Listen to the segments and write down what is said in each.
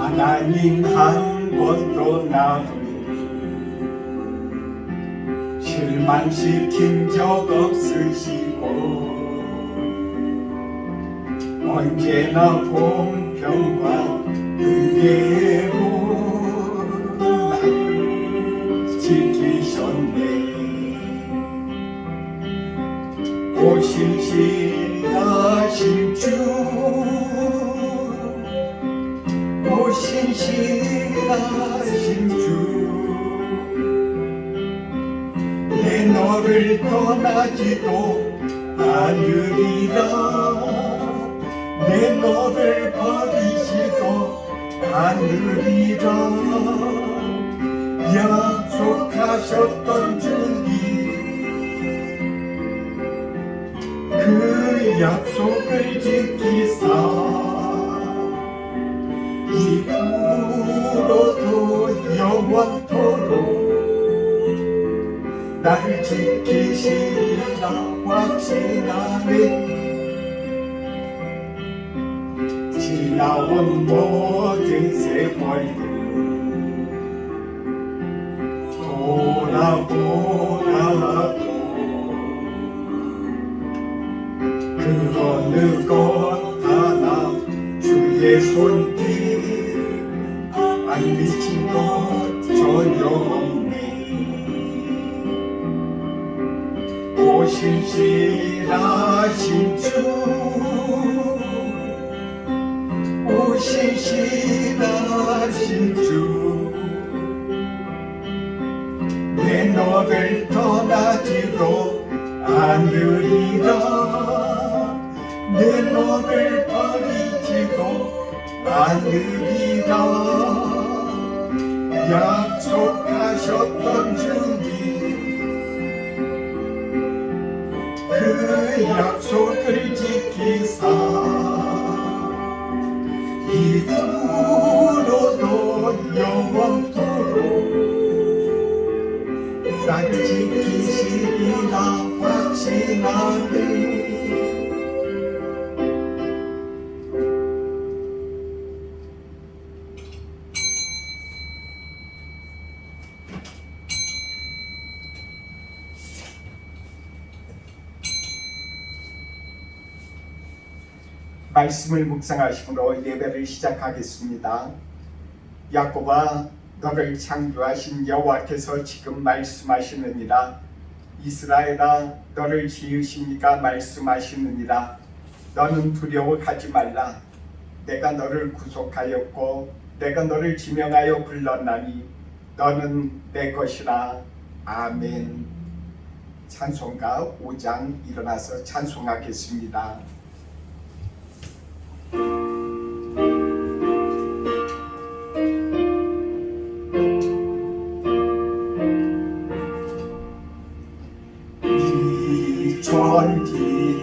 하나님 한 번도 나를 실망시킨 적 없으시고 언제나 공평과 은혜로 나를 지키셨네. 오 신실하신 주, 오 신실하신 주, 내 너를 떠나지도 않으리라. 내 너를 버리지도 않으리라. 약속하셨던 주님, 그 약속을 지키사 이후로도 영원토록 나를 지키시리라 확신하네. 지나온 모든 세월들 돌아보라도 그 어느 것 하나 주의 손길 안 미친 것 전혀 없네. 오 신실하신 주, 오 신실하신 주, 내 너를 떠나지도 않으리라. 내 너를 버리지도 않으리라. 약속하셨던 주님, 그 약속을 지키사 이후로도 영원토록 나를 지키시리라 확신하네. 말씀을 묵상하심으로 예배를 시작하겠습니다. 야곱아, 너를 창조하신 여호와께서 지금 말씀하시느니라. 이스라엘아, 너를 지으시니까 말씀하시느니라. 너는 두려워하지 말라. 내가 너를 구속하였고 내가 너를 지명하여 불렀나니 너는 내 것이라. 아멘. 찬송가 5장 일어나서 찬송하겠습니다.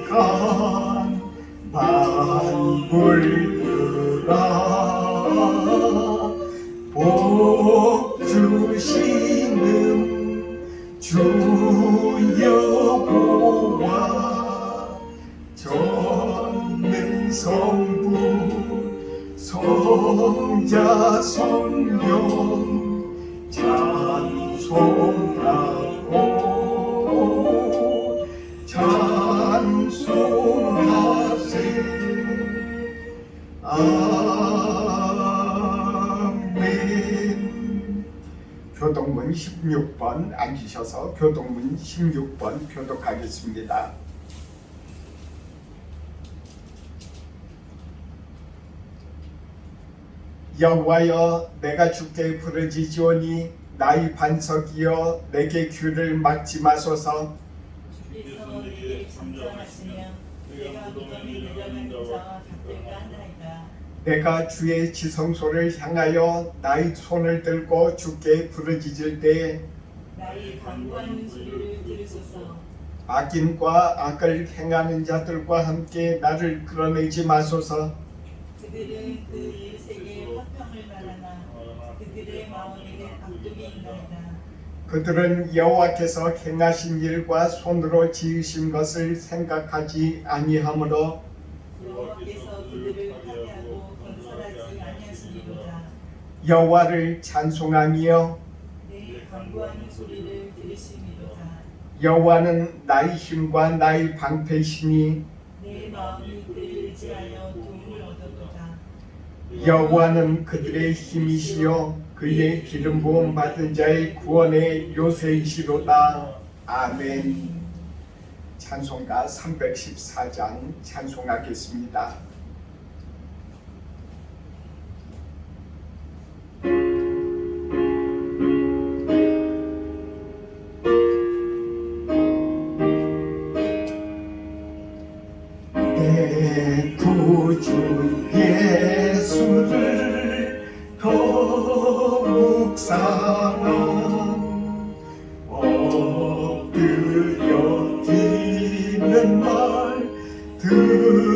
전지간 만물들아 복 주시는 주 여호와 전능성부 성자 성령 찬송하고 찬송하세. 아멘. 교독문 16번 앉으셔서 교독문 16번 교독하겠습니다. 여호와여, 내가 주께 부르짖으오니 나의 반석이여 내게 귀를 막지 마소서. 주께서 우리를 잠잠하시며 내가 무덤에 내려가는 자와 같을까 하나이다. 내가 주의 지성소를 향하여 나의 손을 들고 주께 부르짖을 때에 나의 간구하는 소리를 들으소서. 악인과 악을 행하는 자들과 함께 나를 끌어내지 마소서. 그들은 그 일색에 화평을 바라나 그들의 마음에는 악독이인가이다. 그들은 여호와께서 행하신 일과 손으로 지으신 것을 생각하지 아니하므로 여호와께서 그들을 파괴하고 건설하지 아니하시리로다. 여호와를 찬송하며 내 간구하는 소리를 들으심이로다. 여호와는 나의 힘과 나의 방패시니 내 마음이 그를 의지하여 도움을 얻었도다. 여호와는 그들의 힘이시여 그의 기름 부음 받은 자의 구원의 요새이시로다. 아멘. 찬송가 314장 찬송하겠습니다. 내 구주 예수를 더욱 사랑 엎드려 드리는 말 들으소서.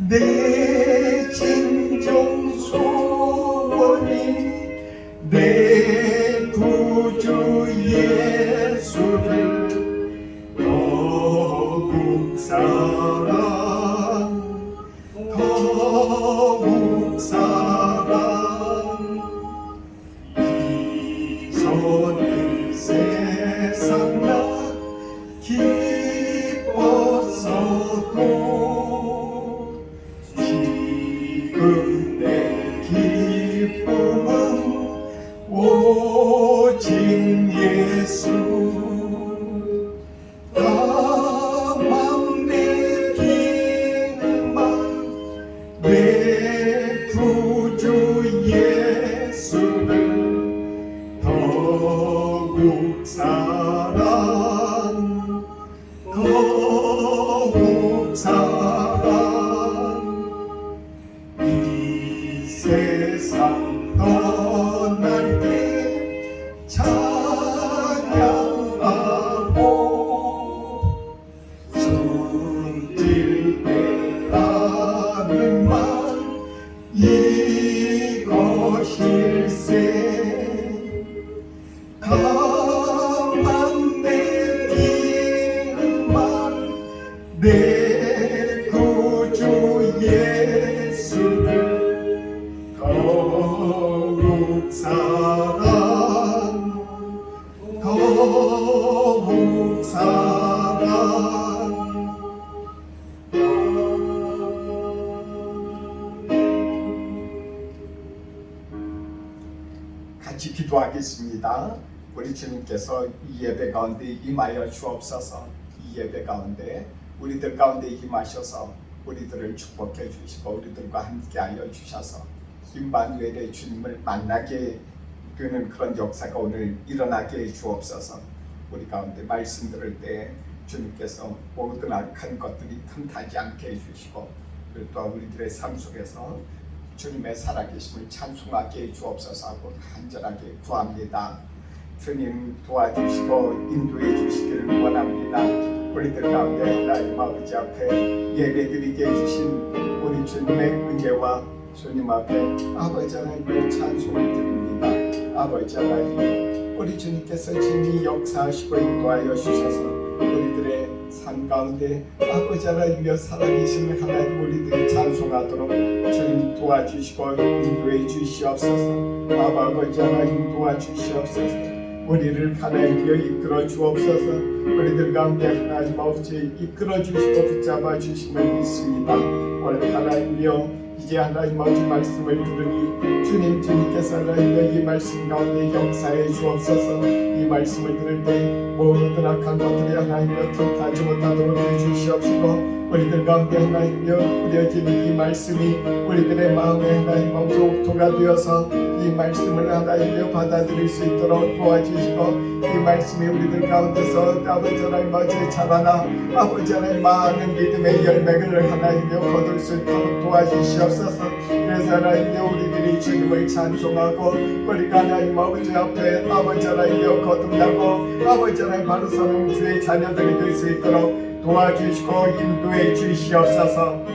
내 진정 소원이 내 구주 예수를 더욱 사랑 더욱 사랑. 이전의 세상 나 기뻤어도 지금 내 기쁨은 오직 예수. 다만 내기는만 내 구주 예수를 더욱 사랑 더욱 사랑. 이 세상 떠날 때 찬양하고 숨질 때라는 말 이것일세. 가만 내기는 말 내 구주 예수를 더욱 사랑 더욱 사랑. 같이 기도하겠습니다. 우리 주님께서 이 예배 가운데 임하여 주옵소서. 이 예배 가운데 우리들 가운데 임하셔서 우리들을 축복해 주시고 우리들과 함께하여 주셔서 임마누엘의 주님을 만나게 되는 그런 역사가 오늘 일어나게 해 주옵소서. 우리 가운데 말씀 들을 때 주님께서 모든 악한 것들이 틈타지 않게 해주시고 그리고 또 우리들의 삶 속에서 주님의 살아계심을 찬송하게 해 주옵소서 하고 간절하게 구합니다. 주님 도와주시고 인도해 주시기를 원합니다. 우리들 가운데 하나님 아버지 앞에 예배드리게 해주신 우리 주님의 은혜와 주님 앞에 아버지 하나님의 찬송을 드립니다. 아버지 하나님 우리 주님께서 진히 역사하시고 인도하여 주셔서 우리들의 삶 가운데 아버지 하나님여 살아계신 하나님 우리들이 찬송하도록 주님 도와주시고 인도해 주시옵소서. 아버지 하나님 도와주시옵소서. 우리를 하나님여 이끌어 주옵소서. 우리들 가운데 하나님 아버지 이끌어 주시고 붙잡아 주심을 믿습니다. 오늘 하나님여 이제 하나님 아버지 말씀을 들으니 주님께서 하나님여 이 말씀 가운데 역사해 주옵소서. 이 말씀을 들을 때 모든 악한 것들이 하나님여 틈타지 못하도록 해주시옵시고 우리들 가운데 하나님여 뿌려지는 이 말씀이 우리들의 마음에 하나님 아버지 옥토가 되어서 이 말씀을 하나님여 받아들일 수 있도록 도와주시고 이 말씀이 우리들 가운데서 아버지 하나님 아버지 자라나 아버지 하나님 많은 믿음의 열매를 하나님여 거둘 수 있도록 도와주시옵소서. 그래서 하나님여 우리들이 주님을 찬송하고 우리가 하나님 아버지 앞에 아버지 하나님여 거듭나고 아버지 하나님 바로 서는 주의 자녀들이 될 수 있도록 도와주시고 인도해 주시옵소서.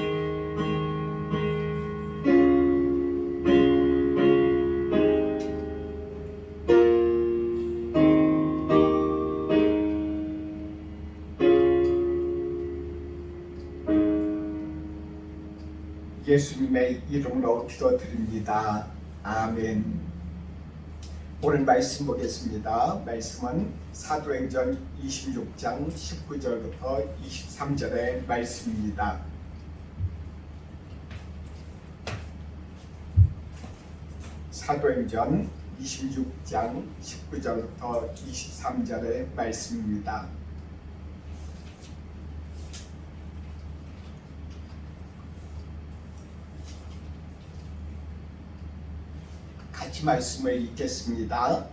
예수님의 이름으로 기도드립니다. 아멘. 오늘 말씀 보겠습니다. 말씀은 사도행전 26장 19절부터 23절의 말씀입니다. 사도행전 26장 19절부터 23절의 말씀입니다. 같이 말씀을 읽겠습니다.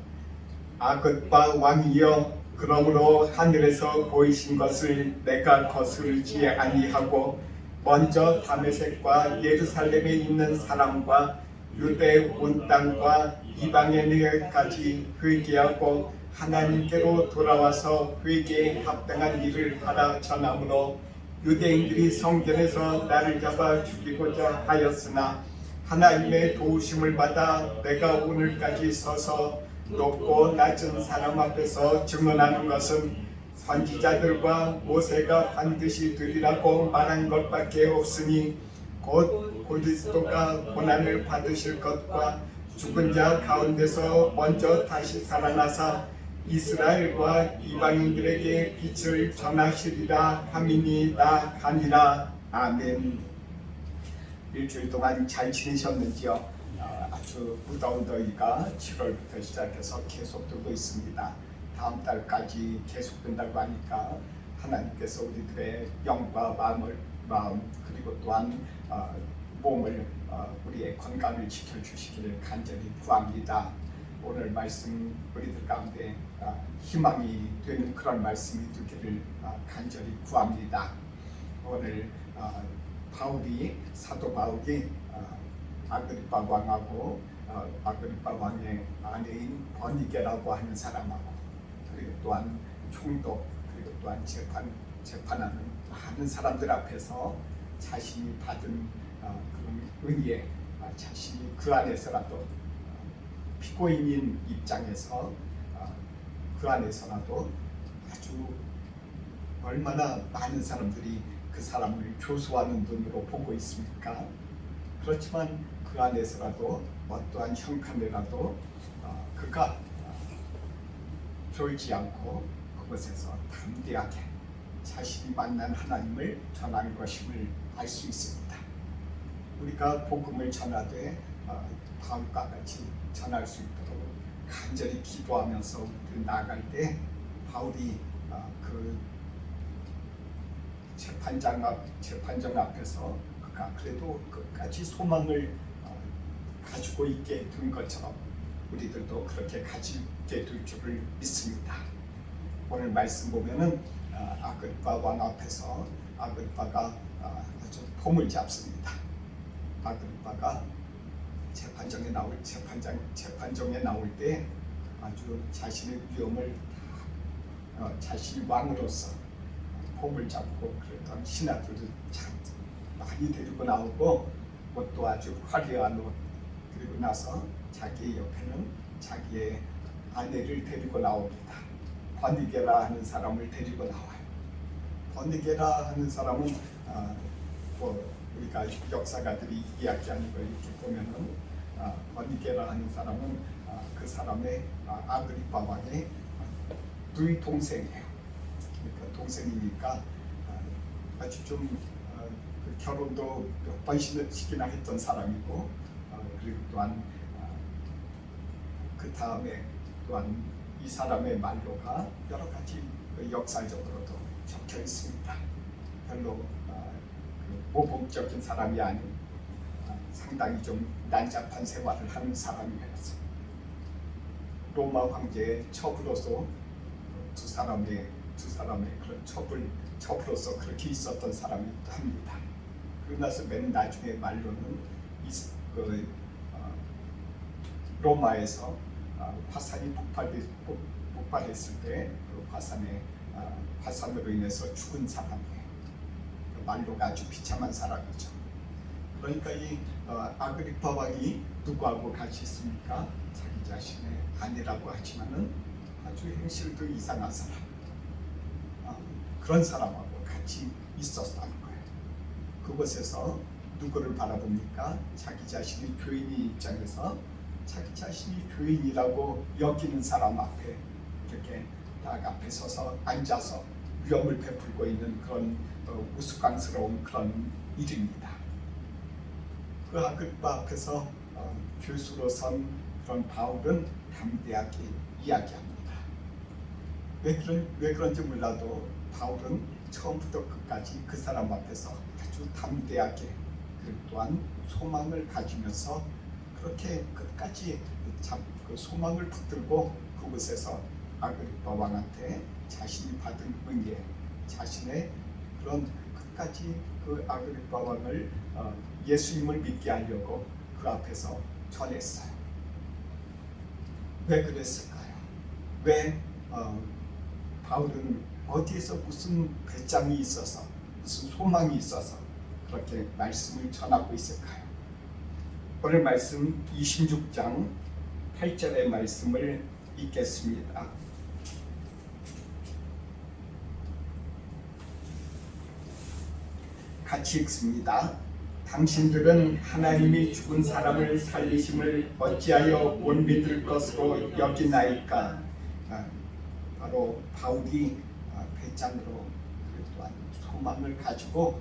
아긋바 왕이여, 그러므로 하늘에서 보이신 것을 내가 거스르지 아니하고 먼저 다메섹과 예루살렘에 있는 사람과 유대 온 땅과 이방의 내까지 회개하고 하나님께로 돌아와서 회개에 합당한 일을 하라 전하므로 유대인들이 성전에서 나를 잡아 죽이고자 하였으나 하나님의 도우심을 받아 내가 오늘까지 서서 높고 낮은 사람 앞에서 증언하는 것은 선지자들과 모세가 반드시 되리라고 말한 것밖에 없으니 곧 그리스도가 고난을 받으실 것과 죽은 자 가운데서 먼저 다시 살아나사 이스라엘과 이방인들에게 빛을 전하시리라 함이니이다 하니라. 아멘. 일주일 동안 잘 지내셨는지요? 아주 무더운 더위가 7월부터 시작해서 계속 들고 있습니다. 다음 달까지 계속 된다고 하니까 하나님께서 우리들의 영과 마음 그리고 또한 몸을 우리의 건강을 지켜주시기를 간절히 구합니다. 오늘 말씀 우리들 가운데 희망이 되는 그런 말씀이 되기를 간절히 구합니다. 오늘 사도 바울이 아그리파 왕하고 아그리파 왕의 아내인 버니게라고 하는 사람하고 그리고 또한 총독 그리고 또한 재판하는 많은 사람들 앞에서 자신이 받은 그런 은혜, 자신이 그 안에서라도 피고인인 입장에서 그 안에서라도 아주 얼마나 많은 사람들이 그 사람을 교수하는 눈으로 보고 있습니까? 그렇지만 그 안에서라도 어떠한 형편이라도 그가 졸지 않고 그곳에서 담대하게 자신이 만난 하나님을 전하는 것임을 알 수 있습니다. 우리가 복음을 전하되 다음과 같이 전할 수 있도록 간절히 기도하면서 우리를 나아갈 때 바울이 그 재판장 앞에서 그가 그래도 끝까지 소망을 가지고 있게 된 것처럼 우리들도 그렇게 가지게 될 줄을 믿습니다. 오늘 말씀 보면은 아그리파 왕 앞에서 아그리파가 아주 폼을 잡습니다. 아그리파가 재판정에 나올 때 아주 자신의 위엄을 자신이 왕으로서 폼을 잡고 그랬던 신하들도 참 많이 데리고 나오고 옷도 아주 화려한 옷 그리고 나서 자기의 옆에는 자기의 아내를 데리고 나옵니다. 버니게라 하는 사람을 데리고 나와요. 버니게라 하는 사람은 우리가 역사가들이 이야기하는 걸 이렇게 보면은 버니게라 하는 사람은 그 사람의 아그리파 왕의 두 동생이에요. 그러니까 동생이니까 아주 좀 결혼도 몇 번씩이나 했던 사람이고 그리고 또한 그 다음에 또한 이 사람의 말로가 여러 가지 역사적으로도 적혀 있습니다. 별로 모범적인 사람이 아닌 상당히 좀 난잡한 생활을 하는 사람이었어요. 로마 황제의 첩으로서 두 사람의 그런 첩으로서 그렇게 있었던 사람이기도 합니다. 그러고 나서 맨 나중에 말로는 로마에서 화산이 폭발했을 때 그 화산으로 인해서 죽은 사람이에요. 말로가 아주 비참한 사람이죠. 그러니까 이 아그리파 왕이 누구하고 같이 있습니까? 자기 자신의 아내라고 하지만은 아주 행실도 이상한 사람, 그런 사람하고 같이 있었다는 거예요. 그곳에서 누구를 바라봅니까? 자기 자신이 죄인의 입장에서 자기 자신이 죄인이라고 여기는 사람 앞에 이렇게 딱 앞에 서서 앉아서 위험을 베풀고 있는 그런 우스꽝스러운 그런 일입니다. 그 아그리파 앞에서 죄수로 선 그런 바울은 담대하게 이야기합니다. 왜 그런지 몰라도 바울은 처음부터 끝까지 그 사람 앞에서 아주 담대하게 또한 소망을 가지면서 그렇게 끝까지 그 소망을 붙들고 그곳에서 아그리파 왕한테 자신이 받은 은혜, 자신의 그런 끝까지 그 아그리파 왕을 예수님을 믿게 하려고 그 앞에서 전했어요. 왜 그랬을까요? 왜 바울은 어디에서 무슨 배짱이 있어서 무슨 소망이 있어서 그렇게 말씀을 전하고 있을까요? 오늘 말씀 26장 8절의 말씀을 읽겠습니다. 같이 읽습니다. 당신들은 하나님이 죽은 사람을 살리심을 어찌하여 못 믿을 것으로 여기나이까? 바로 바울이 배짱으로 또한 소망을 가지고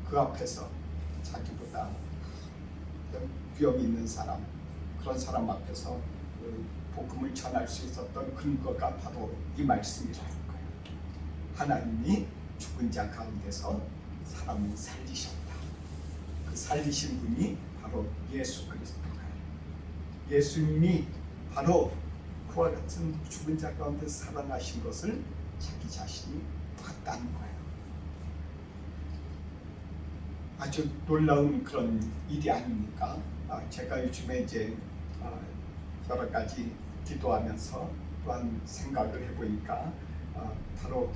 그 앞에서 자기보다 위험 있는 사람, 그런 사람 앞에서 복음을 전할 수 있었던 근거가 바로 이 말씀이라는 거예요. 하나님이 죽은 자 가운데서 사람을 살리셨다. 그 살리신 분이 바로 예수 그리스도예요. 예수님이 바로 그와 같은 죽은 자 가운데 살아나신 것을 자기 자신이 봤다는 거예요. 아주 놀라운 그런 일이 아닙니까? 제가 요즘에 이제 여러 가지 기도하면서 또한 생각을 해보니까 바로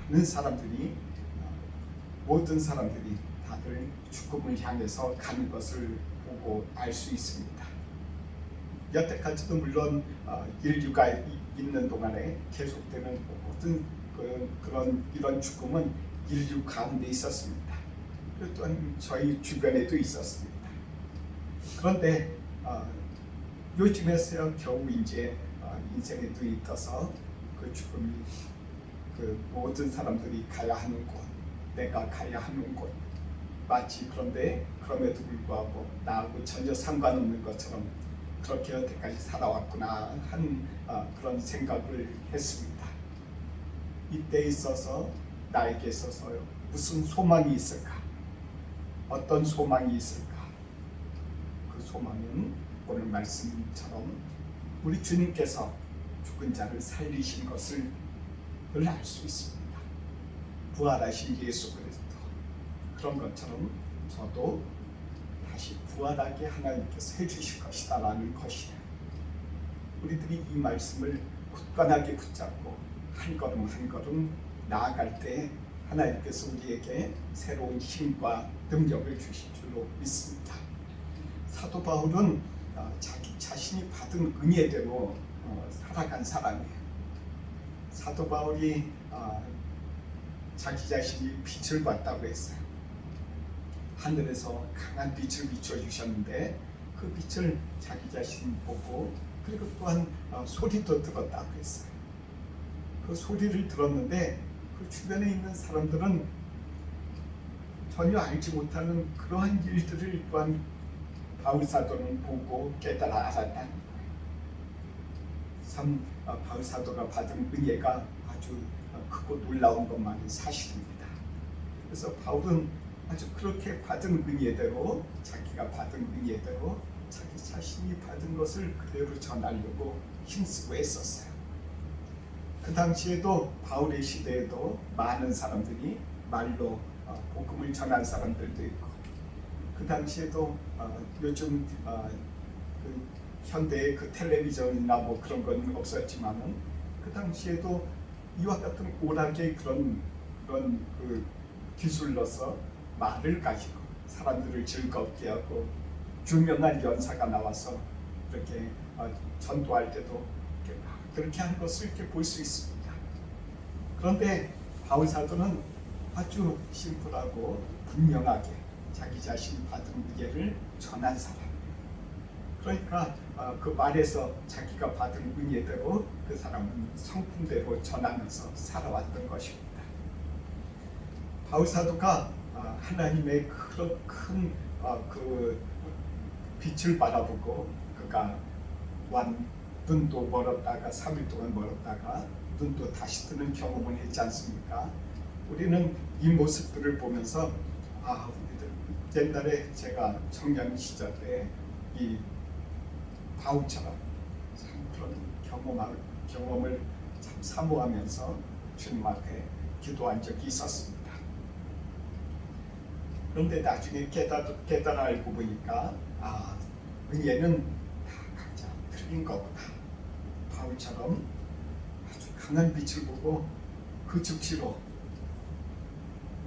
많은 사람들이 모든 사람들이 다들 죽음을 향해서 가는 것을 보고 알 수 있습니다. 여태까지도 물론 인류가 있는 동안에 계속되는 모든 이런 죽음은 인류 가운데 있었습니다. 또한 저희 주변에도 있었습니다. 그런데 요즘에서야 겨우 이제 인생에도 있어서 그 죽음이 그 모든 사람들이 가야 하는 곳, 내가 가야 하는 곳, 마치 그런데 그럼에도 불구하고 나하고 전혀 상관없는 것처럼 그렇게 여태까지 살아왔구나 하는 그런 생각을 했습니다. 이때 있어서 나에게 있어서 무슨 소망이 있을까? 어떤 소망이 있을까? 그 소망은 오늘 말씀처럼 우리 주님께서 죽은 자를 살리신 것을 알 수 있습니다. 부활하신 예수 그리스도, 그런 것처럼 저도 다시 부활하게 하나님께서 해주실 것이다 라는 것이에요. 우리들이 이 말씀을 굳건하게 붙잡고 한 걸음 한 걸음 나아갈 때 하나님께서 우리에게 새로운 힘과 능력을 주실 줄로 믿습니다. 사도 바울은 자기 자신이 받은 은혜대로 살아간 사람이에요. 사도 바울이 자기 자신이 빛을 봤다고 했어요. 하늘에서 강한 빛을 비춰주셨는데 그 빛을 자기 자신이 보고 그리고 또한 소리도 들었다고 했어요. 그 소리를 들었는데 그 주변에 있는 사람들은 전혀 알지 못하는 그러한 일들을 또한 바울 사도는 보고 깨달아 알았다는 거예요. 참 바울 사도가 받은 은혜가 아주 크고 놀라운 것만이 사실입니다. 그래서 바울은 아주 그렇게 받은 은혜대로 자기가 받은 은혜대로 자기 자신이 받은 것을 그대로 전하려고 힘쓰고 했었어요. 그 당시에도 바울의 시대에도 많은 사람들이 말로 복음을 전한 사람들도 있고 그 당시에도 요즘 그 현대의 그 텔레비전이나 뭐 그런 건 없었지만은 그 당시에도 이와 같은 오락의 그런 그 기술로서 말을 가지고 사람들을 즐겁게 하고 유명한 연사가 나와서 이렇게 전도할 때도 그렇게 하는 것을 이렇게 볼 수 있습니다. 그런데 바울 사도는 아주 심플하고 분명하게 자기 자신이 받은 은혜를 전한 사람. 그러니까 그 말에서 자기가 받은 은혜대로 그 사람은 성품대로 전하면서 살아왔던 것입니다. 바울 사도가 하나님의 그런 큰 그 빛을 바라보고 그가 눈도 멀었다가 3일 동안 멀었다가 눈도 다시 뜨는 경험을 했지 않습니까? 우리는 이 모습들을 보면서 우리들 옛날에 제가 청년 시절에 이 바울처럼 참 그런 경험을 참 사모하면서 주님 앞에 기도한 적이 있었습니다. 그런데 나중에 깨달아 알고 보니까 은혜는 다 각자 틀린 거구나. 바울처럼 아주 강한 빛을 보고 그 즉시로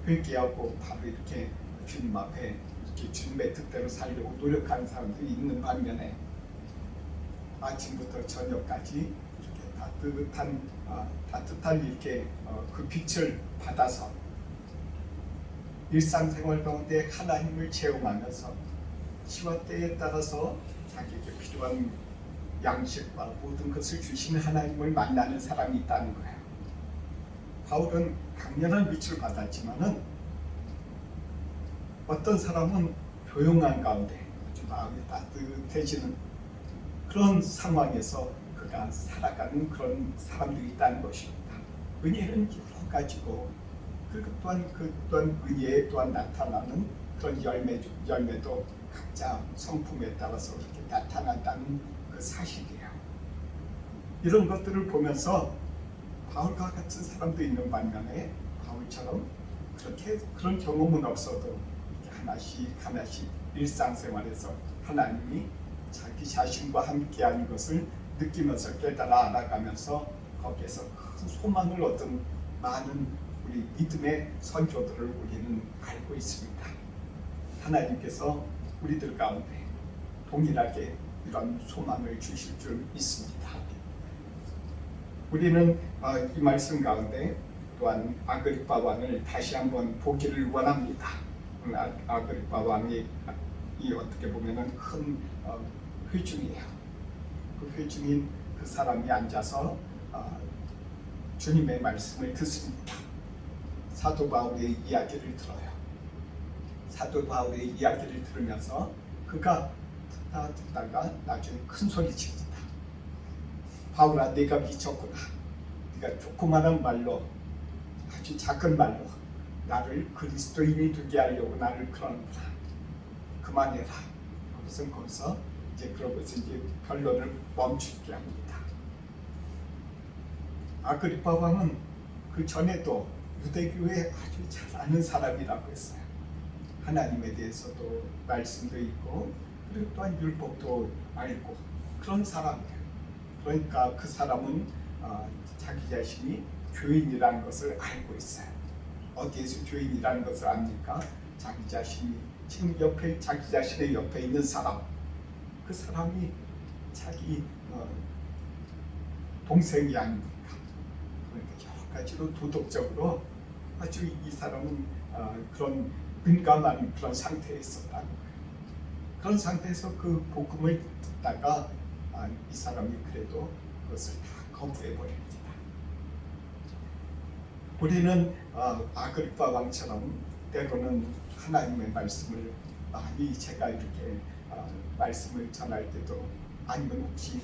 회개하고 바로 이렇게 주님 앞에 이렇게 주님의 뜻대로 살려고 노력하는 사람들이 있는 반면에 아침부터 저녁까지 이렇게 따뜻한 이렇게 그 빛을 받아서 일상생활 가운데 하나님을 체험하면서 시와 때에 따라서 자기에게 필요한 양식과 모든 것을 주시는 하나님을 만나는 사람이 있다는 거예요. 바울은 강렬한 빛을 받았지만은 어떤 사람은 조용한 가운데 아주 마음이 따뜻해지는 그런 상황에서 그가 살아가는 그런 사람들이 있다는 것입니다. 은혜는 여러 가지고 그 또한 은혜에 또한 나타나는 그런 열매도 각자 성품에 따라서 이렇게 나타난다는 그 사실이에요. 이런 것들을 보면서 바울과 같은 사람도 있는 반면에 바울처럼 그런 경험은 없어도 이렇게 하나씩 일상생활에서 하나님이 자기 자신과 함께하는 것을 느끼면서 깨달아 알아가면서 거기에서 큰 소망을 얻은 많은 우리 믿음의 선조들을 우리는 알고 있습니다. 하나님께서 우리들 가운데 동일하게 이런 소망을 주실 줄 믿습니다. 우리는 이 말씀 가운데 또한 아그리파 왕을 다시 한번 보기를 원합니다. 아그리파 왕이 어떻게 보면은 큰 회중이에요. 그 회중인 그 사람이 앉아서 주님의 말씀을 듣습니다. 사도 바울의 이야기를 들어요. 사도 바울의 이야기를 들으면서 그가 듣다가 나중에 큰 소리 칩니다. 바울아, 네가 미쳤구나. 네가 조그마한 말로, 아주 작은 말로 나를 그리스도인이 되게 하려고 나를 그러는구나. 그만해라. 거기서 그러고서 변론을 멈추게 합니다. 아그리파 왕은 그 전에도 유대교에 아주 잘 아는 사람이라고 했어요. 하나님에 대해서도 말씀도 있고 그리고 또한 율법도 알고 그런 사람이에요. 그러니까 그 사람은 자기 자신이 죄인이라는 것을 알고 있어요. 어디에서 죄인이라는 것을 압니까? 자기 자신이 지금 자기 자신의 옆에 있는 사람, 그 사람이 자기 동생이 아닙니까? 그러니까 여러 가지로 도덕적으로 아주 이 사람은 그런 민감한 그런 상태에 있었다는 거예요. 그런 상태에서 그 복음을 듣다가 이 사람이 그래도 그것을 다 거부해 버립니다. 우리는 아그리파 왕처럼 때로는 하나님의 말씀을 많이 제가 이렇게 말씀을 전할 때도 아니면 혹시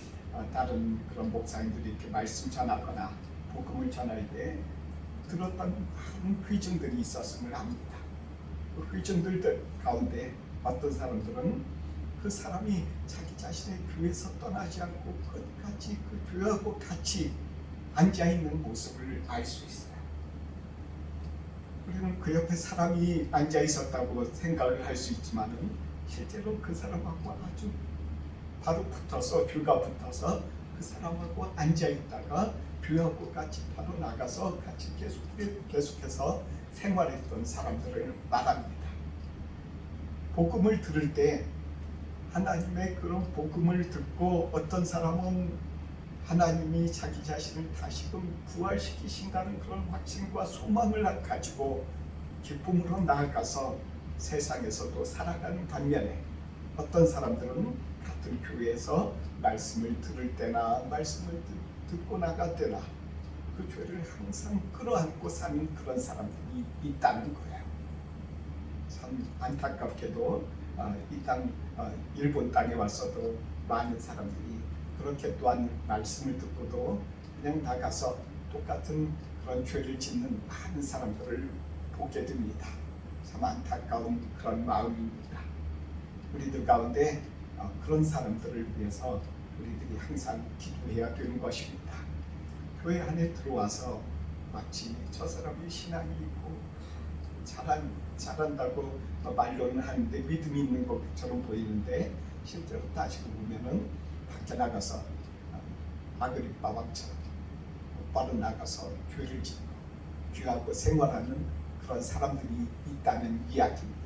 다른 그런 목사님들이 이렇게 말씀 전하거나 복음을 전할 때 들었던 많은 회중들이 있었음을 압니다. 그 회중들 가운데 어떤 사람들은 그 사람이 자기 자신의 교회에서 떠나지 않고 끝까지 그 교회하고 같이 앉아있는 모습을 알 수 있어요. 우리는 그 옆에 사람이 앉아있었다고 생각을 할 수 있지만은 실제로 그 사람하고 아주 바로 붙어서 교가 붙어서 그 사람하고 앉아있다가 교회하고 같이 바로 나가서 같이 계속해서 생활했던 사람들을 말합니다. 복음을 들을 때 하나님의 그런 복음을 듣고 어떤 사람은 하나님이 자기 자신을 다시금 부활시키신다는 그런 확신과 소망을 가지고 기쁨으로 나아가서 세상에서도 살아가는 반면에 어떤 사람들은 같은 교회에서 말씀을 들을 때나 말씀을 듣고 나갈 때나 그 교회를 항상 끌어안고 사는 그런 사람들이 있다는 거예요. 참 안타깝게도 이 땅 일본 땅에 와서도 많은 사람들이 그렇게 또한 말씀을 듣고도 그냥 나가서 똑같은 그런 죄를 짓는 많은 사람들을 보게 됩니다. 참 안타까운 그런 마음입니다. 우리들 가운데 그런 사람들을 위해서 우리들이 항상 기도해야 되는 것입니다. 교회 안에 들어와서 마치 저 사람이 신앙이 있고 잘한다고 말로는 하는데 믿음이 있는 것처럼 보이는데 실제로 따지고 보면은 밖에 나가서 아그리빠 왕처럼 곧바로 나가서 죄를 짓고 귀하고 생활하는 그런 사람들이 있다는 이야기입니다.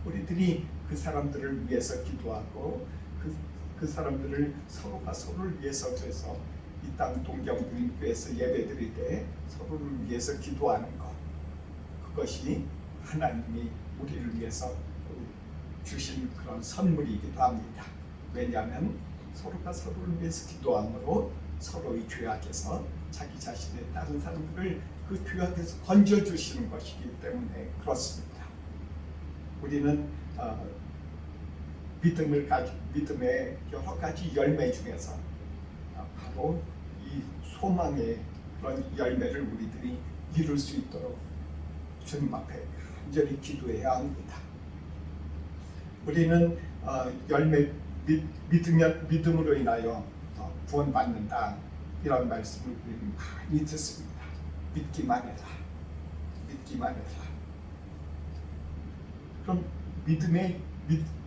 우리들이 그 사람들을 위해서 기도하고 그 사람들을 서로가 서로를 위해서 그래서 이 땅 동경교회에서 예배드릴 때 서로를 위해서 기도하는 것, 그것이 하나님이 우리를 위해서 주신 그런 선물이기도 합니다. 왜냐하면 서로가 서로를 위해서 기도함으로 서로의 죄악에서 자기 자신의 다른 사람들을 그 죄악에서 건져주시는 것이기 때문에 그렇습니다. 우리는 믿음의 여러 가지 열매 중에서 바로 이 소망의 그런 열매를 우리들이 이룰 수 있도록 주님 앞에 간절히 기도해야 합니다. 우리는 믿음으로 인하여 구원받는다 이런 말씀을 우리는 많이 듣습니다. 믿기만 해라. 믿기만 해라. 그럼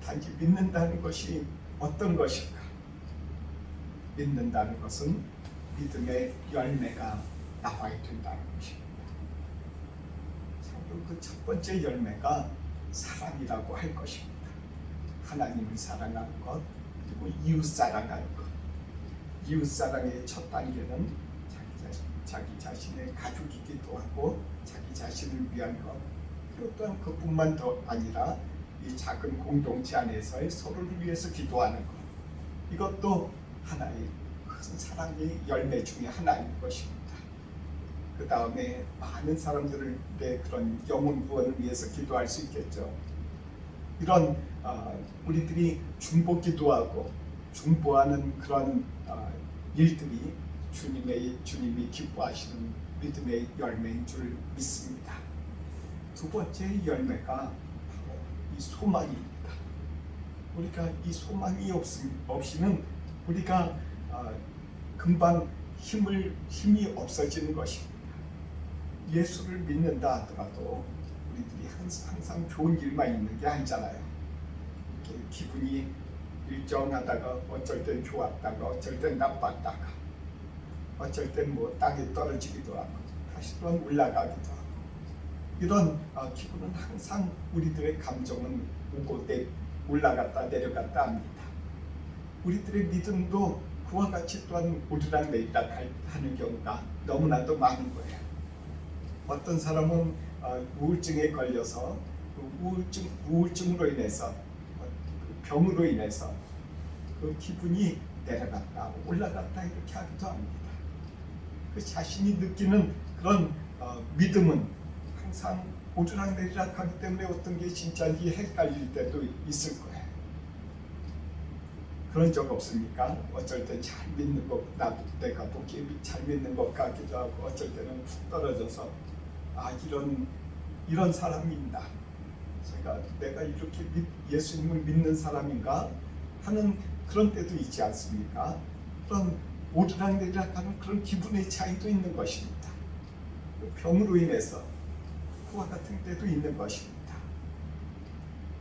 단지 믿는다는 것이 어떤 것일까? 믿는다는 것은 믿음의 열매가 나와야 된다는 것입니다. 그 첫 번째 열매가 사랑이라고 할 것입니다. 하나님을 사랑하는 것, 그리고 이웃 사랑하는 것. 이웃 사랑의 첫 단계는 자기 자신의 가족이기도 하고 자기 자신을 위한 것. 그리고 또한 그뿐만 더 아니라 이 작은 공동체 안에서의 서로를 위해서 기도하는 것. 이것도 하나의 큰 사랑의 열매 중에 하나인 것입니다. 그 다음에 많은 사람들의 그런 영혼 구원을 위해서 기도할 수 있겠죠. 이런 우리들이 중보기도하고 중보하는 그런 일들이 주님이 기뻐하시는 믿음의 열매인 줄 믿습니다. 두 번째 열매가 바로 이 소망입니다. 우리가 이 소망이 없이는 우리가 금방 힘이 없어지는 것입니다. 예수를 믿는다 하더라도 우리들이 항상 좋은 일만 있는 게 아니잖아요. 이렇게 기분이 일정하다가 어쩔 땐 좋았다가 어쩔 땐 나빴다가 어쩔 땐 뭐 땅에 떨어지기도 하고 다시 또한 올라가기도 하고 이런 기분은 항상 우리들의 감정은 오고 올라갔다 내려갔다 합니다. 우리들의 믿음도 그와 같이 또한 오르락내리락 하는 경우가 너무나도 많은 거예요. 어떤 사람은 우울증에 걸려서 우울증으로 인해서 병으로 인해서 그 기분이 내려갔다 올라갔다 이렇게 하기도 합니다. 그 자신이 느끼는 그런 믿음은 항상 오르락내리락 하기 때문에 어떤 게 진짜인지 헷갈릴 때도 있을 거예요. 그런 적 없습니까? 어쩔 땐 잘 믿는 것, 나도 내가 보기에 잘 믿는 것 같기도 하고 어쩔 때는 푹 떨어져서 이런 사람인가? 내가 이렇게 예수님을 믿는 사람인가? 하는 그런 때도 있지 않습니까? 그런 오르락내리락하는 그런 기분의 차이도 있는 것입니다. 병으로 인해서 그와 같은 때도 있는 것입니다.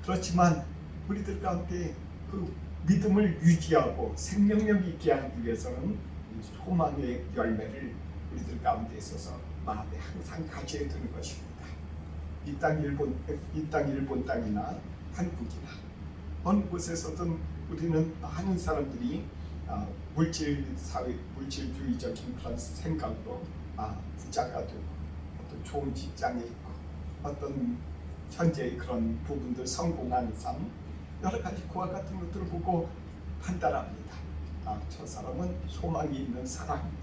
그렇지만 우리들 가운데 그 믿음을 유지하고 생명력 있게 하기 위해서는 소망의 열매를 우리들 가운데 있어서 마음에 항상 가져야 되는 것입니다. 이 땅 일본 땅이나 한국이나 어느 곳에서든 우리는 많은 사람들이 물질주의적인 그런 생각으로 부자가 되고 어떤 좋은 직장에 있고 어떤 현재의 그런 부분들 성공하는 삶 여러 가지 그와 같은 것들을 보고 판단합니다. 저 사람은 소망이 있는 사람입니다.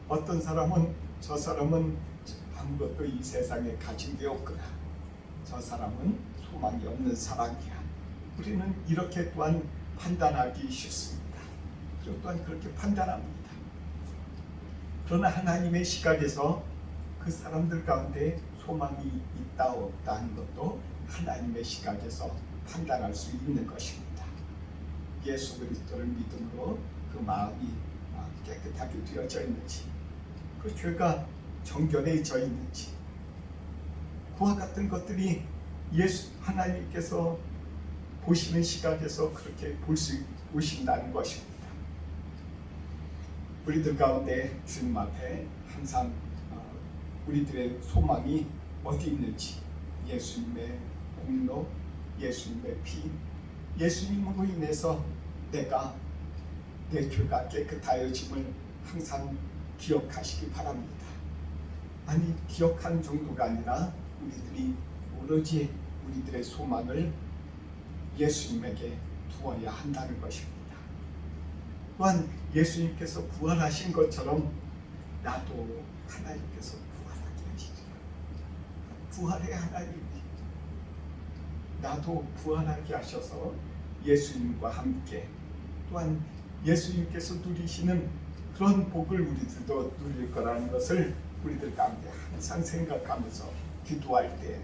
어떤 사람은 저 사람은 아무것도 이 세상에 가진 게 없구나. 저 사람은 소망이 없는 사람이야. 우리는 이렇게 또한 판단하기 쉽습니다. 그리고 또한 그렇게 판단합니다. 그러나 하나님의 시각에서 그 사람들 가운데 소망이 있다 없다 하는 것도 하나님의 시각에서 판단할 수 있는 것입니다. 예수 그리스도를 믿음으로 그 마음이 깨끗하게 되어져 있는지, 그 죄가 정결해져 있는지, 그와 같은 것들이 하나님께서 보시는 시각에서 그렇게 보신다는 것입니다. 우리들 가운데 주님 앞에 항상 우리들의 소망이 어디 있는지, 예수님의 공로, 예수님의 피, 예수님으로 인해서 내 죄가 깨끗하여짐을 항상 기억하시기 바랍니다. 아니, 기억하는 정도가 아니라 우리들이 오로지 우리들의 소망을 예수님에게 두어야 한다는 것입니다. 또한 예수님께서 부활하신 것처럼 나도 하나님께서 부활하게 하시리라. 부활의 하나님이 나도 부활하게 하셔서 예수님과 함께 또한 예수님께서 누리시는 그런 복을 우리들도 누릴 거라는 것을 우리들 가운데 항상 생각하면서 기도할 때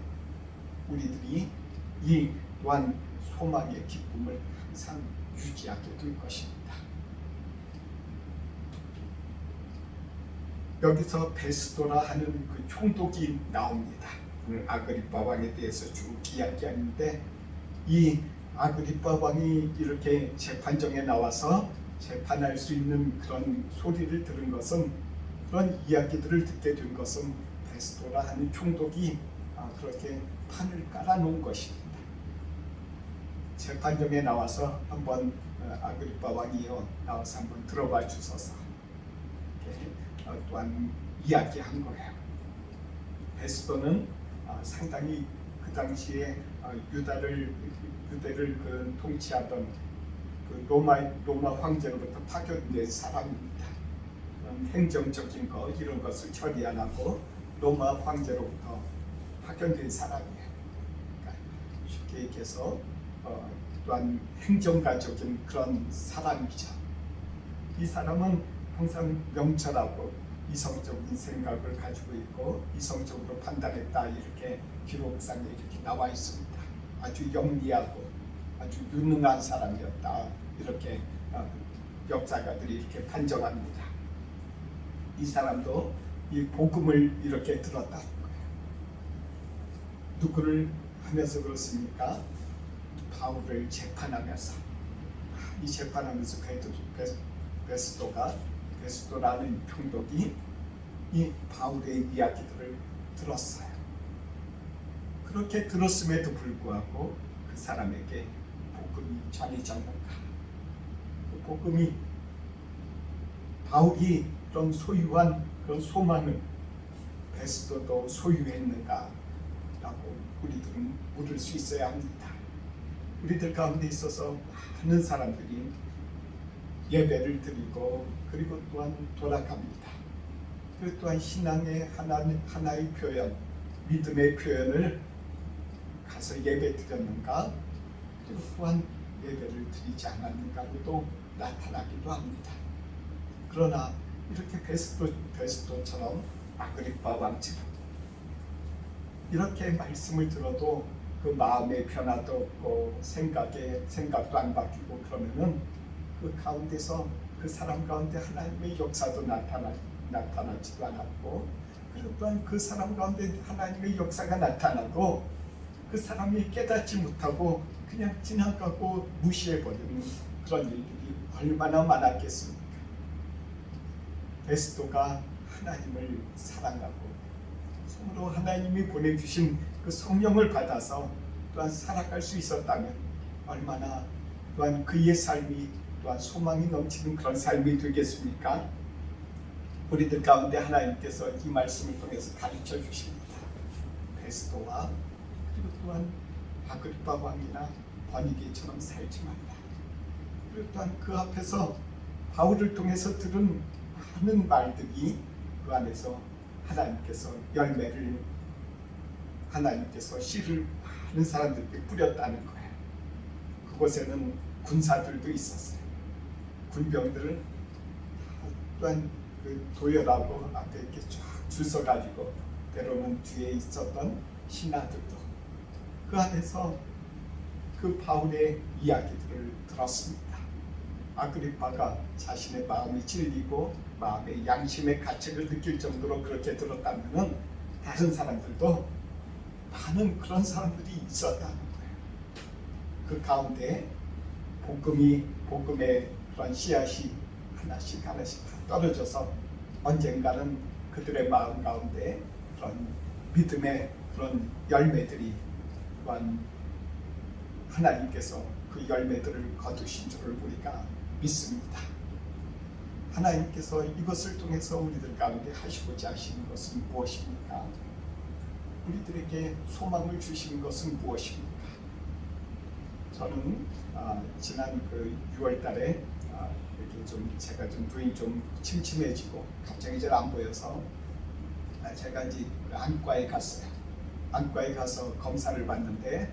우리들이 이 또한 소망의 기쁨을 항상 유지하게 될 것입니다. 여기서 베스도라 하는 그 총독이 나옵니다. 오늘 아그리파 왕에 대해서 쭉 이야기하는데, 이 아그리파 왕이 이렇게 재판정에 나와서 재판할 수 있는 그런 소리를 들은 것은, 그런 이야기들을 듣게 된 것은 베스도라 하는 총독이 그렇게 판을 깔아놓은 것입니다. 재판정에 나와서 한번 아그리파 왕이요 나와서 한번 들어봐 주소서 이렇게 또한 이야기한 거예요. 베스도는 상당히 그 당시에 유대를 통치하던 그 로마 황제로부터 파견된 사람입니다. 행정적인 거 이런 것을 처리 안 하고 로마 황제로부터 파견된 사람이에요. 그러니까 쉽게 얘기해서 또한 행정가적인 그런 사람이죠. 이 사람은 항상 명철하고 이성적인 생각을 가지고 있고 이성적으로 판단했다, 이렇게 기록상에 이렇게 나와 있습니다. 아주 영리하고 아주 유능한 사람이었다, 이렇게 역사가들이 이렇게 판정합니다. 이 사람도 이 복음을 이렇게 들었다는 거예요. 누구를 하면서 그렇습니까? 바울을 재판하면서. 이 재판하면서 베스도라는 총독이 이 바울의 이야기들을 들었어요. 그렇게 들었음에도 불구하고 그 사람에게 복음이 전해져 있는가? 그 복음이 바울이 그런 소유한 그런 소망을 베스도도 소유했는가? 라고 우리들은 물을 수 있어야 합니다. 우리들 가운데 있어서 많은 사람들이 예배를 드리고 그리고 또한 돌아갑니다. 그리고 또한 신앙의 하나의 표현, 믿음의 표현을 가서 예배 드렸는가, 그리고 또한 예배를 드리지 않았는가로도 나타나기도 합니다. 그러나 이렇게 베스도처럼 아그리파 왕처럼 이렇게 말씀을 들어도 그 마음의 변화도 없고 생각도 안 바뀌고 그러면은 그 가운데서 그 사람 가운데 하나님의 역사도 나타나지도 않았고, 그리고 또한 그 사람 가운데 하나님의 역사가 나타나도 그 사람이 깨닫지 못하고 그냥 지나가고 무시해버리는 그런 일들이 얼마나 많았겠습니까? 베스도가 하나님을 사랑하고 참으로 하나님이 보내주신 그 성령을 받아서 또한 살아갈 수 있었다면 얼마나 또한 그의 삶이 또한 소망이 넘치는 그런 삶이 되겠습니까? 우리들 가운데 하나님께서 이 말씀을 통해서 가르쳐 주십니다. 베스도와 그리고 또한 아그리파 왕이나 버니게처럼 살지 말라. 그리고 또한 그 앞에서 바울을 통해서 들은 많은 말들이 그 안에서 하나님께서 열매를, 하나님께서 씨를 많은 사람들에게 뿌렸다는 거예요. 그곳에는 군사들도 있었어요. 군병들은 또한 그 도열하고 앞에 이렇게 쫙 줄 서가지고, 때로는 뒤에 있었던 신하들도 그 안에서 그 바울의 이야기들을 들었습니다. 아그리파가 자신의 마음이 찔리고 마음의 양심의 가책을 느낄 정도로 그렇게 들었다면 다른 사람들도 많은 그런 사람들이 있었다는 거예요. 그 가운데 복음의 그런 씨앗이 하나씩 다 떨어져서 언젠가는 그들의 마음 가운데 그런 믿음의 그런 열매들이, 또한 하나님께서 그 열매들을 거두신 줄을 우리가 믿습니다. 하나님께서 이것을 통해서 우리들 가운데 하시고자 하시는 것은 무엇입니까? 우리들에게 소망을 주시는 것은 무엇입니까? 저는 지난 그 6월달에 이렇게 좀 제가 좀 눈이 좀 침침해지고 갑자기 잘 안 보여서 제가 이제 안과에 갔어요. 안과에 가서 검사를 받는데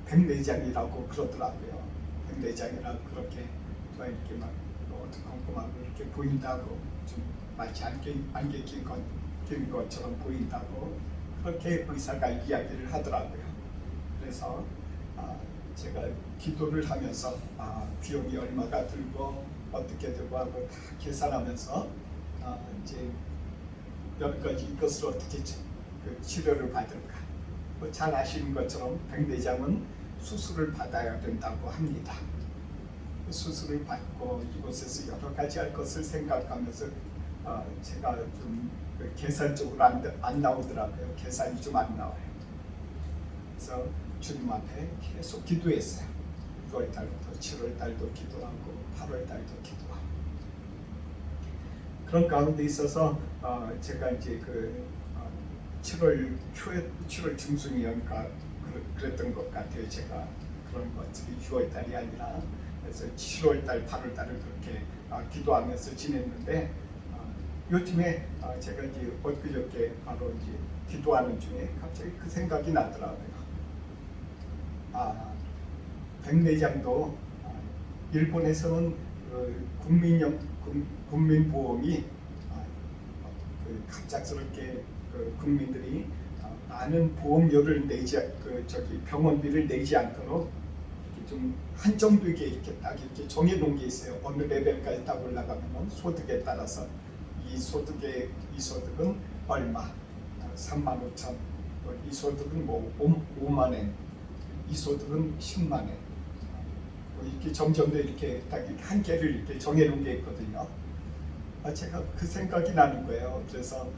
백내장이라고 그러더라고요. 백내장이라고 그렇게 이렇게 막 어두컴컴하고 이렇게 보인다고, 좀 마치 안개 낀 것처럼 보인다고 그렇게 의사가 이야기를 하더라고요. 그래서 제가 기도를 하면서 비용이 얼마가 들고 어떻게 되고 하고 다 계산하면서 이제 여러 가지 이것을 어떻게 치료를 받을까. 잘 아시는 것처럼 백내장은 수술을 받아야 된다고 합니다. 수술을 받고 이곳에서 여러 가지 할 것을 생각하면서 제가 좀 계산적으로 안 나오더라고요. 계산이 좀 안 나와요. 그래서 주님 앞에 계속 기도했어요. 6월달부터 7월달도 기도하고 8월달도 기도하고, 그런 가운데 있어서 제가 이제 그 7월 초에 7월 중순이었는가 그랬던 것 같아요. 제가 그런 것들이 6월달이 아니라, 그래서 7월달 8월달을 그렇게 기도하면서 지냈는데, 요즘에 제가 이제 엊그저께 바로 이제 기도하는 중에 갑자기 그 생각이 나더라고요. 백내장도 일본에서는 국민보험이 갑작스럽게 국민들이 많은 보험료를 내지, 병원비를 내지 않도록 좀 한정되게 이렇게 딱 이렇게 정해놓은 게 있어요. 어느 레벨까지 딱 올라가면 소득에 따라서 이 소득은 얼마, 35,000, 이 소득은 뭐 5만 엔, 이 소득은 10만 엔, 이렇게 점점 더 이렇게 딱 이렇게 한계를 이렇게 정해놓은 게 있거든요. 제가 그 생각이 나는 거예요. 그래서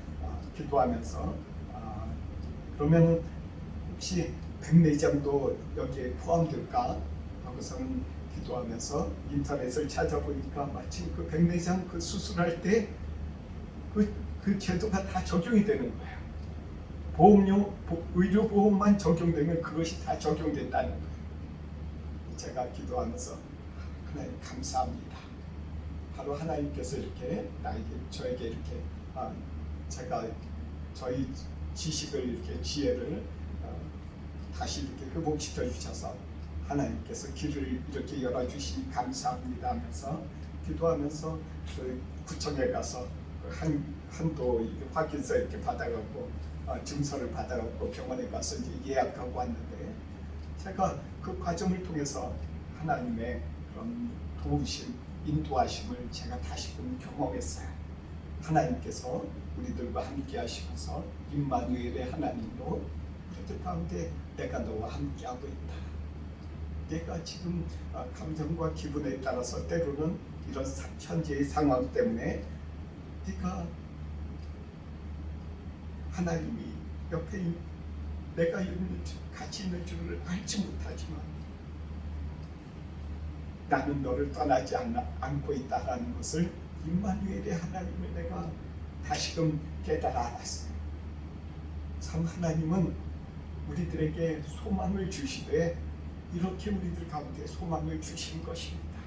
기도하면서 그러면 혹시 백내장도 여기에 포함될까 하고서는 기도하면서 인터넷을 찾아보니까 마침 그 백내장 그 수술할 때 그 제도가 다 적용이 되는 거예요. 보험료, 의료보험만 적용되면 그것이 다 적용된다는 거예요. 제가 기도하면서 하나님 감사합니다. 바로 하나님께서 이렇게 저에게 이렇게 제가 저희 지식을 이렇게 지혜를 다시 이렇게 회복시켜 주셔서 하나님께서 길을 이렇게 열어주시니 감사합니다 하면서 기도하면서 그 구청에 가서 한도 확인서 이렇게 받아갖고 증서를 받아갖고 병원에 가서 이제 예약하고 왔는데, 제가 그 과정을 통해서 하나님의 그런 도우심, 인도하심을 제가 다시금 경험했어요. 하나님께서 우리들과 함께 하시면서 임마누엘의 하나님으로 그들 가운데 내가 너와 함께 하고 있다. 내가 지금 감정과 기분에 따라서 때로는 이런 현재의 상황 때문에 네가 하나님이 옆에 내가 같이 있는 줄을 알지 못하지만 나는 너를 떠나지 않고 있다라는 것을 임마누엘의 하나님을 내가 다시금 깨달아 알았어요. 참 하나님은 우리들에게 소망을 주시되 이렇게 우리들 가운데 소망을 주신 것입니다.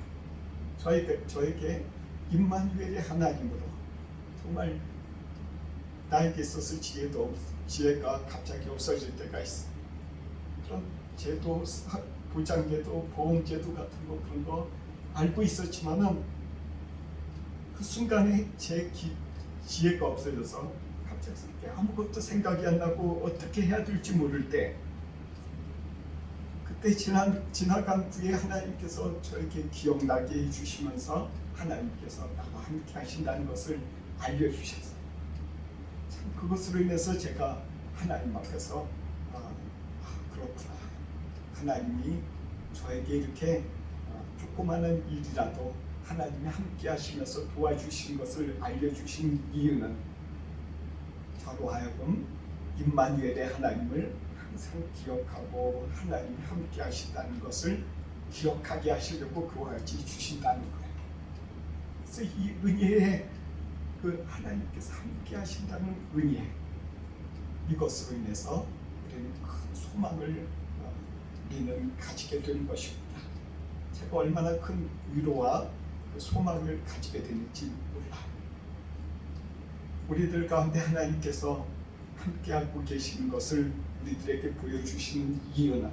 저에게 임마누엘의 하나님으로 정말 나에게 있어서 지혜가 갑자기 없어질 때가 있어요. 그런 제도, 보장제도, 보험제도 같은 거 그런 거 알고 있었지만은 그 순간에 제 지혜가 없어져서 갑작스럽게 아무것도 생각이 안 나고 어떻게 해야 될지 모를 때 그때 지나간 후에 하나님께서 저에게 기억나게 해주시면서 하나님께서 나와 함께 하신다는 것을 알려주셨어요. 참 그것으로 인해서 제가 하나님 앞에서 그렇구나. 하나님이 저에게 이렇게 조그마한 일이라도 하나님이 함께 하시면서 도와주신 것을 알려주신 이유는 저로 하여금 임마누엘의 하나님을 항상 기억하고 하나님이 함께 하신다는 것을 기억하게 하시려고 그와 같이 주신다는 거예요. 그래서 이 은혜에 그 하나님께서 함께 하신다는 은혜, 이것으로 인해서 우리는 큰 소망을 우리는 가지게 되는 것입니다. 제가 얼마나 큰 위로와 그 소망을 가지게 되는지 몰라요. 우리들 가운데 하나님께서 함께하고 계시는 것을 우리들에게 보여주시는 이유는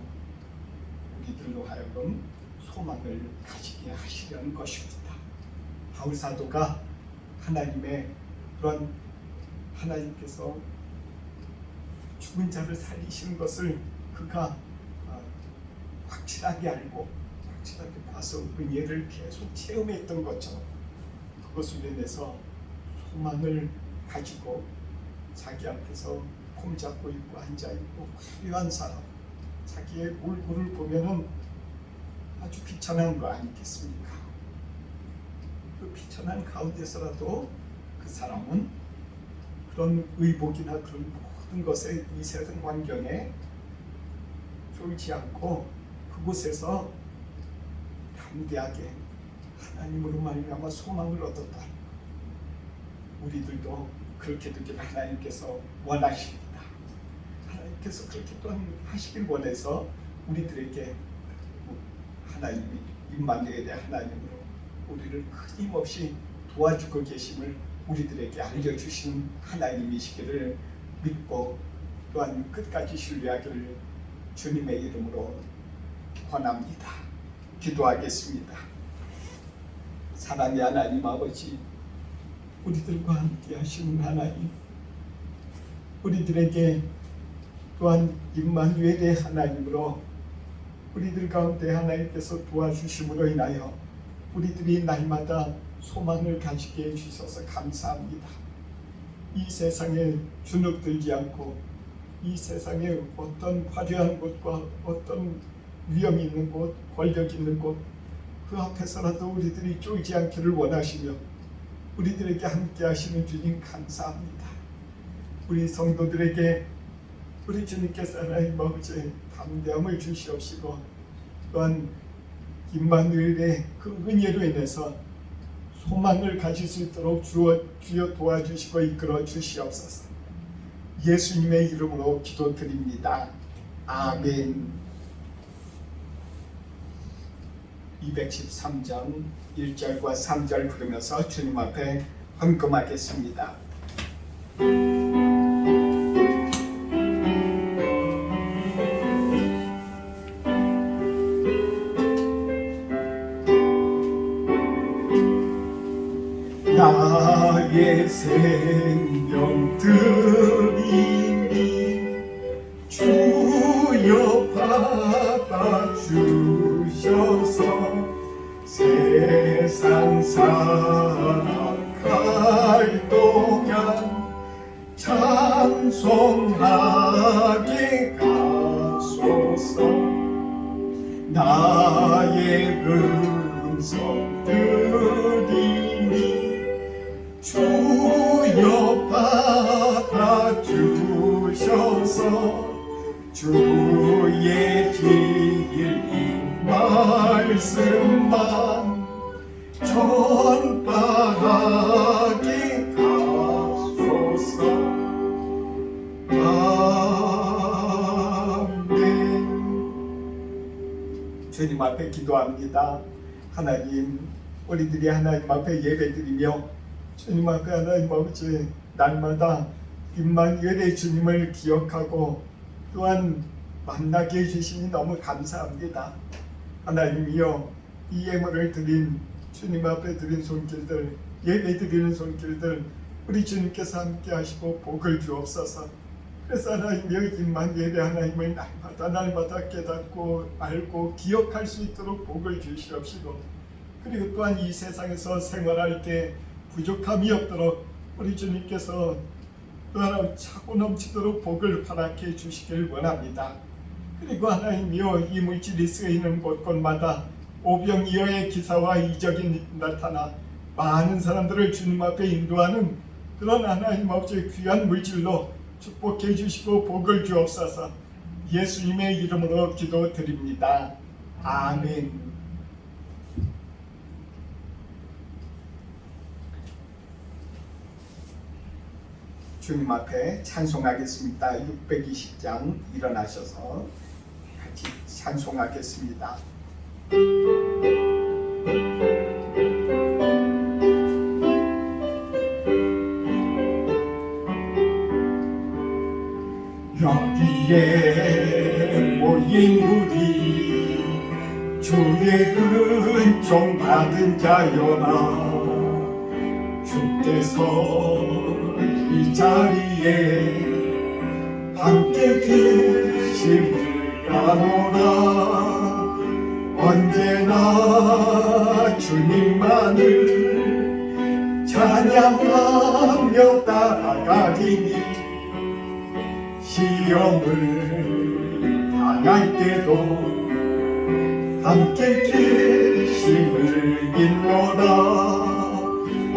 우리들로 하여금 소망을 가지게 하시려는 것입니다. 바울 사도가 하나님의 그런 하나님께서 죽은 자를 살리시는 것을 그가 확실하게 알고 확실하게 봐서 은혜를 계속 체험했던 것처럼 그것을 인해서 소망을 가지고 자기 앞에서 폼 잡고 있고 앉아 있고 화려한 사람, 자기의 얼굴을 보면은 아주 비천한 거 아니겠습니까? 그 비천한 가운데서라도 그 사람은 그런 의복이나 그런 모든 것에 이 세상 환경에 쫄지 않고 그곳에서 담대하게 하나님으로 말미암아 소망을 얻었다. 우리들도 그렇게 되기를 하나님께서 원하십니다. 하나님께서 그렇게 또한 하시길 원해서 우리들에게 하나님이 임마누엘의 하나님으로 우리를 끊임없이 도와주고 계심을 우리들에게 알려주시는 하나님이시기를 믿고 또한 끝까지 신뢰하기를 주님의 이름으로 권합니다. 기도하겠습니다. 사랑의 하나님 아버지, 우리들과 함께 하시는 하나님, 우리들에게 또한 임마누엘의 하나님으로 우리들 가운데 하나님께서 도와주심으로 인하여 우리들이 날마다 소망을 가지게 해주셔서 감사합니다. 이 세상에 주눅들지 않고 이 세상에 어떤 화려한 곳과 어떤 위험 있는 곳, 권력 있는 곳, 그 앞에서라도 우리들이 쫄지 않기를 원하시며 우리들에게 함께 하시는 주님 감사합니다. 우리 성도들에게 우리 주님께서 하나님 아버지 담대함을 주시옵시고 또한 임마누엘의 그 은혜로 인해서 소망을 가질 수 있도록 주여 도와주시고 이끌어 주시옵소서. 예수님의 이름으로 기도드립니다. 아멘. 213장 1절과 3절 부르면서 주님 앞에 헌금하겠습니다. 나의 생명 드리니 주여 받아주셔서 세상 살아갈 동안 찬송하게 가소서. 나의 음성 드리니 주여 받아주셔서 주의 진리 말씀만 전파하게 가소서. 아멘. 주님 앞에 기도합니다. 하나님, 우리들이 하나님 앞에 예배드리며 주님 앞에 하나님 아버지 날마다 임마누엘의 주님을 기억하고 또한 만나게 해주시니 너무 감사합니다. 하나님이여, 이 예물을 드린 주님 앞에 드린 손길들, 예배 드리는 손길들 우리 주님께서 함께 하시고 복을 주옵소서. 그래서 하나님이여, 임마누엘의 하나님을 날마다 깨닫고 알고 기억할 수 있도록 복을 주시옵시고, 그리고 또한 이 세상에서 생활할 때 부족함이 없도록 우리 주님께서 또 하나 차고 넘치도록 복을 허락해 주시길 원합니다. 그리고 하나님이여, 이 물질이 쓰이는 곳곳마다 오병이어의 기사와 이적이 나타나 많은 사람들을 주님 앞에 인도하는 그런 하나님 아버지의 귀한 물질로 축복해 주시고 복을 주옵소서. 예수님의 이름으로 기도드립니다. 아멘. 주님 앞에 찬송하겠습니다. 620장 일어나셔서 같이 찬송하겠습니다. 여기에 모인 우리 주의 은총 받은 자여라. 주께서 이 자리에 함께 계심을 가노라. 언제나 주님만을 찬양하며 따라가리니 시험을 당할 때도 함께 계심을 믿노라.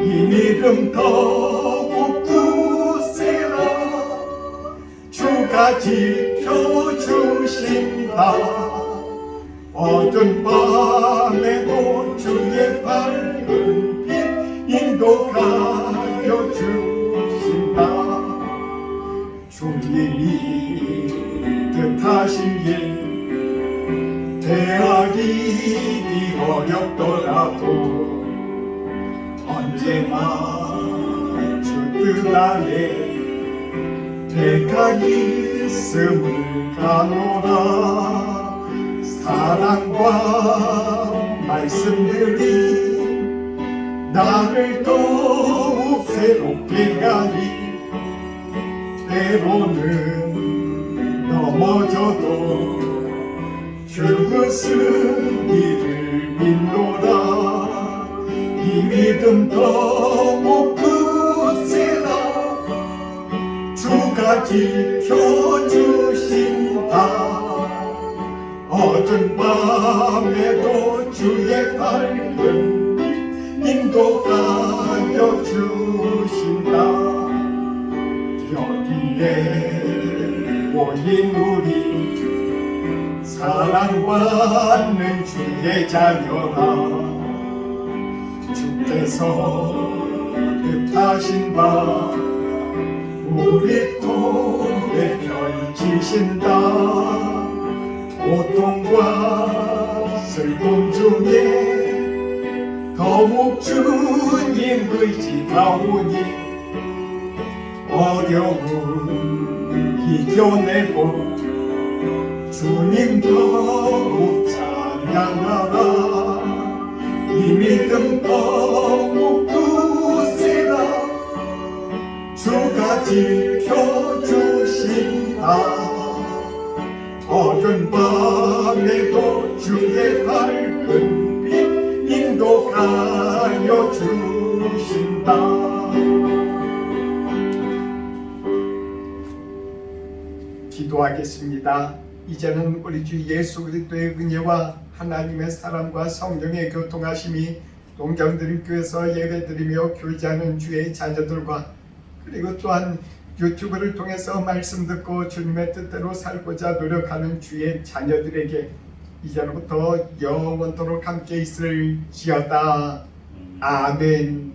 이 믿음 더욱 굳세라. 주가 지켜주신다. 어두운 밤에도 주의 밝은 빛 인도하여 주신다. 주님이 뜻하신 길 대하기 어렵더라도 언제나 주 뜻 안에 내가 있음을 가노라. 사랑과 말씀들이 나를 더욱 새롭게 하리. 때로는 넘어져도 그것은 이를 믿노라. 이 믿음 더욱 굳세라. 주가 지켜주신다. 어두운 밤에도 주의 밝은 빛 인도하여 주신다. 여기에 모인 우리 사랑받는 주의 자녀라. 주께서 뜻하신 바 우리 통에 펼치신다. 고통과 슬픔 중에 더욱 주님 의지하오니 어려움 이겨내고 주님 더욱 찬양하라. 이 믿음 더욱 굳세라. 주가 지켜주신다. 어두운 밤에도 주의 밝은 빛 인도하여 주신다. 기도하겠습니다. 이제는 우리 주 예수 그리스도의 은혜와 하나님의 사랑과 성령의 교통하심이 동정드림교회에서 예배드리며 교제하는 주의 자녀들과 그리고 또한 유튜브를 통해서 말씀 듣고 주님의 뜻대로 살고자 노력하는 주의 자녀들에게 이제로부터 영원토록 함께 있을지어다. 아멘.